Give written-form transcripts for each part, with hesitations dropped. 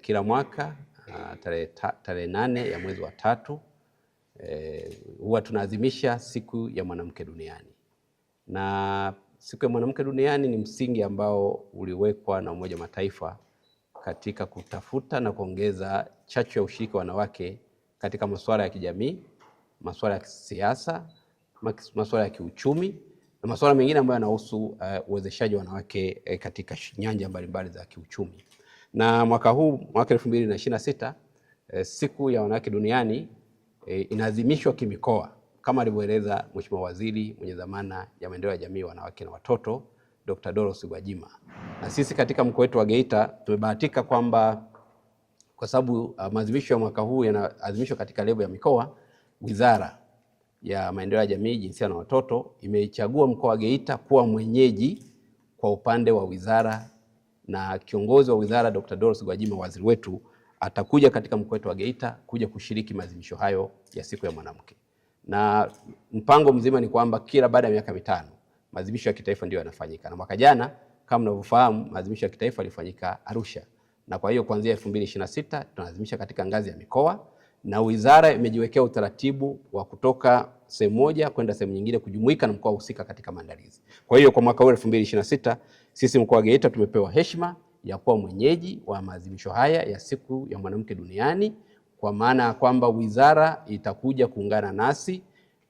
Kila mwaka tarehe 8 ya mwezi wa 3 huwa tunaadhimisha siku ya mwanamke duniani. Na siku ya mwanamke duniani ni msingi ambao uliwekwa na Umoja wa Mataifa katika kutafuta na kuongeza chachu ya ushiriki wa wanawake katika masuala ya kijamii, masuala ya kisiasa, masuala ya kiuchumi na masuala mengine ambayo yanahusu uwezeshaji wa wanawake katika nyanja mbalimbali za kiuchumi. Na mwaka huu, mwaka 2026, siku ya wanawake duniani inaadhimishwa kimikoa kama alivyoeleza Mheshimiwa Waziri mwenye dhamana ya maendeleo ya jamii, wanawake na watoto, Dr. Dorothy Gwajima. Na sisi katika mkoa wetu wa Geita tumebahatika kwamba kwa sababu maadhimisho ya mwaka huu yanaadhimishwa katika level ya mikoa, Wizara ya Maendeleo ya Jamii, Jinsia na Watoto imeichagua mkoa wa Geita kuwa mwenyeji kwa upande wa wizara, na kiongozi wa wizara Dr. Dorothy Gwajima, waziri wetu, atakuja katika mkoa wetu wa Geita kuja kushiriki maadhimisho hayo ya siku ya mwanamke. Na mpango mzima ni kwamba kila baada ya miaka 5 maadhimisho ya kitaifa ndio yanafanyika. Na mwaka jana kama mnavyofahamu maadhimisho ya kitaifa yalifanyika Arusha. Na kwa hiyo kuanzia 2026 tunaadhimisha katika ngazi ya mikoa, na wizara imejiwekea utaratibu wa kutoka sehemu moja kwenda sehemu nyingine kujumuika na mkoa husika katika maandalizi. Kwa hiyo kwa mwaka huu 2026 sisi mkoa wa Geita tumepewa heshima ya kuwa mwenyeji wa maadhimisho haya ya siku ya mwanamke duniani, kwa maana ya kwamba wizara itakuja kuungana nasi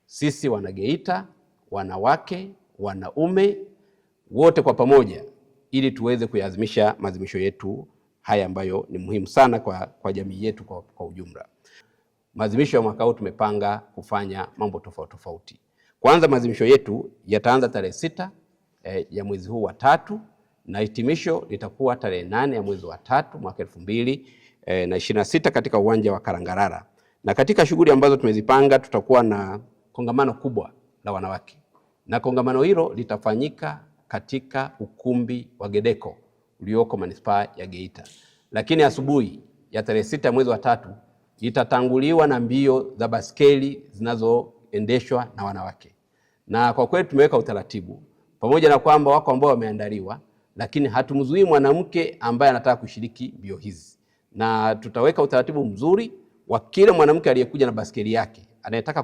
sisi wana Geita, wanawake, wanaume wote kwa pamoja, ili tuweze kuyaadhimisha maadhimisho yetu haya ambayo ni muhimu sana kwa jamii yetu kwa ujumla. Maadhimisho ya mwaka huu tumepanga kufanya mambo tofauti tofauti. Kwanza, maadhimisho yetu yataanza tarehe 6 ya mwezi huu wa 3 na hitimisho litakuwa tarehe 8 ya mwezi wa 3 mwaka 2026 katika uwanja wa Karangarara. Na katika shughuli ambazo tumezipanga, tutakuwa na kongamano kubwa la wanawake, na kongamano hilo litafanyika katika ukumbi wa Gedeko ulioko manispaa ya Geita. Lakini asubuhi ya tarehe 6 ya mwezi wa 3 itatanguliwa na mbio za baskeli zinazoendeshwa na wanawake. Na kwa kweli tumeweka utaratibu, pamoja na kwamba wako ambao wameandaliwa, lakini hatumzuii mwanamke ambaye anataka kushiriki mbio hizi. Na tutaweka utaratibu mzuri wa kila mwanamke aliyekuja na baskeli yake anayetaka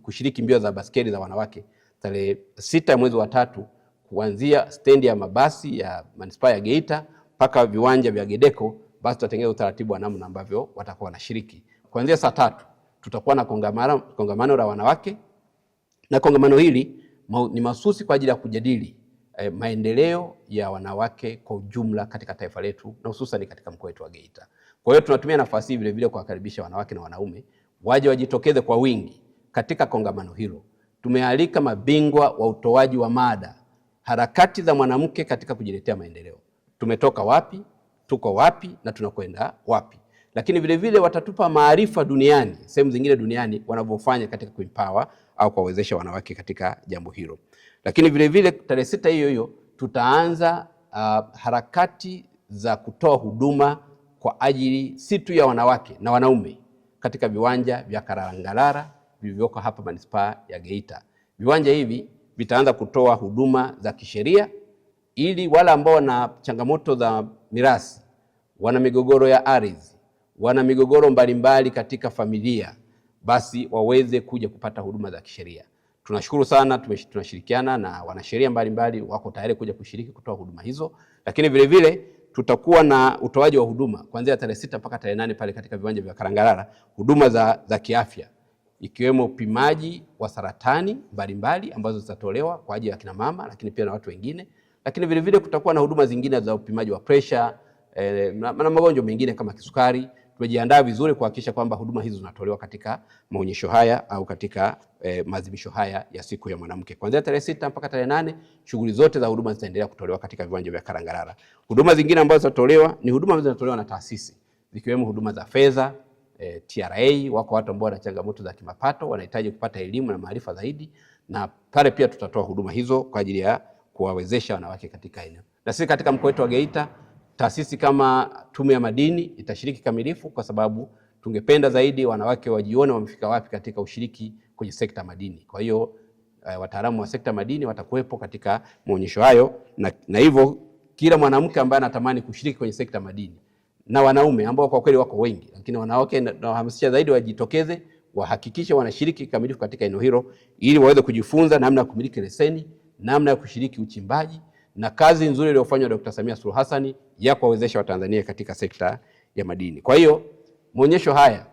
kushiriki mbio za baskeli za wanawake tarehe 6 ya mwezi wa 3, kuanzia stendi ya mabasi ya manispaa ya Geita mpaka viwanja vya Gedeko. Basi tutatengeneza utaratibu wa namna ambavyo watakuwa wanashiriki. Kuanzia saa 3 tutakuwa na kongamano la wanawake, na kongamano hili ni mahususi kwa ajili ya kujadili maendeleo ya wanawake kwa ujumla katika taifa letu na hususan katika mkoa wetu wa Geita. Kwa hiyo tunatumia nafasi hii vile vile kuwakaribisha wanawake na wanaume waje wajitokeze kwa wingi katika kongamano hilo. Tumealika mabingwa wa utoaji wa mada, harakati za mwanamke katika kujiletea maendeleo. Tumetoka wapi, tuko wapi na tunakwenda wapi. Lakini vile vile watatupa maarifa duniani, sehemu zingine duniani wanavyofanya katika kuempower au kuwawezesha wanawake katika jambo hilo. Lakini vile vile tarehe 6 hiyo tutaanza harakati za kutoa huduma kwa ajili si tu ya wanawake na wanaume katika viwanja vya Karangarara vilivyoko hapa manispaa ya Geita. Viwanja hivi vitaanza kutoa huduma za kisheria ili wale ambao wana changamoto za mirathi, wana migogoro ya ardhi, wana migogoro mbalimbali katika familia, basi waweze kuja kupata huduma za kisheria. Tunashukuru sana, tunashirikiana na wanasheria mbalimbali wako tayari kuja kushiriki kutoa huduma hizo. Lakini vile vile tutakuwa na utoaji wa huduma kuanzia tarehe 6 mpaka tarehe 8 pale katika viwanja vya Karangarara, huduma za kiafya ikiwemo upimaji wa saratani mbalimbali ambazo zitatolewa kwa ajili ya kina mama, lakini pia na watu wengine. Lakini vile vile kutakuwa na huduma zingine za upimaji wa pressure na magonjwa mengine kama kisukari. Tumejiandaa vizuri kuhakikisha kwamba huduma hizo zinatolewa katika maonyesho haya au katika maadhimisho haya ya siku ya mwanamke. Kuanzia tarehe 6 mpaka tarehe 8 shughuli zote za huduma zitaendelea kutolewa katika viwanja vya Karangarara. Huduma zingine ambazo zitatolewa ni huduma ambazo zinatolewa na taasisi, zikiwemo huduma za fedha, TRA. Wako watu ambao wana changamoto za kimapato, wanahitaji kupata elimu na maarifa zaidi, na pale pia tutatoa huduma hizo kwa ajili ya kuwawezesha wanawake katika eneo. Na sisi katika mkoa wetu wa Geita, taasisi kama Tume ya Madini itashiriki kamilifu, kwa sababu tungependa zaidi wanawake wajione wamefika wapi katika ushiriki kwenye sekta madini. Kwa hiyo wataalamu wa sekta madini watakuwepo katika maonyesho hayo, na hivyo kila mwanamke ambaye anatamani kushiriki kwenye sekta madini na wanaume ambao kwa kweli wako wengi, lakini wanawake nawahamasisha zaidi wajitokeze, wahakikishe wanashiriki kikamilifu katika eneo hilo ili waweze kujifunza namna ya kumiliki leseni, namna ya kushiriki uchimbaji na kazi nzuri iliyofanywa Dr. Samia Suluhu Hassan ya kuwawezesha Watanzania katika sekta ya madini. Kwa hiyo maonyesho haya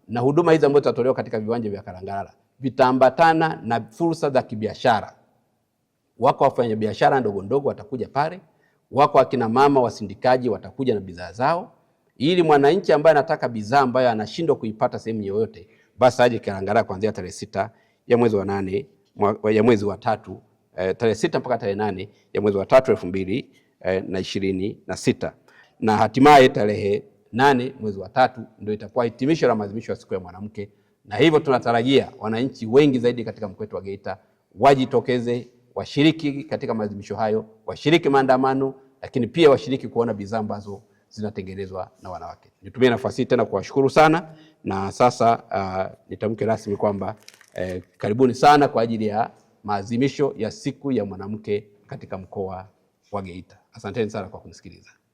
na huduma hizi ambazo zitatolewa katika viwanja vya Kalangalala vitaambatana na fursa za kibiashara. Wako wafanyabiashara ndogo ndogo watakuja pale, wako akina mama wasindikaji watakuja na bidhaa zao, ili mwananchi ambaye anataka bidhaa ambayo anashindwa kuipata sehemu yoyote, basi aje Kalangalala kuanzia tarehe 6 ya mwezi wa 8 ya mwezi wa 3, tarehe 6 mpaka tarehe 8 ya mwezi wa 3 2026, na hatimaye tarehe 8 mwezi wa 3 ndio itakuwa hitimisho la maadhimisho ya siku ya mwanamke. Na hivyo tunatarajia wananchi wengi zaidi katika mkoa wetu wa Geita wajitokeze, washiriki katika maadhimisho hayo, washiriki maandamano, lakini pia washiriki kuona bidhaa ambazo zinatengenezwa na wanawake. Nitumie nafasi hii tena kuwashukuru sana, na sasa nitamke rasmi kwamba karibuni sana kwa ajili ya maadhimisho ya siku ya mwanamke katika mkoa wa Geita. Asanteni sana kwa kunisikiliza.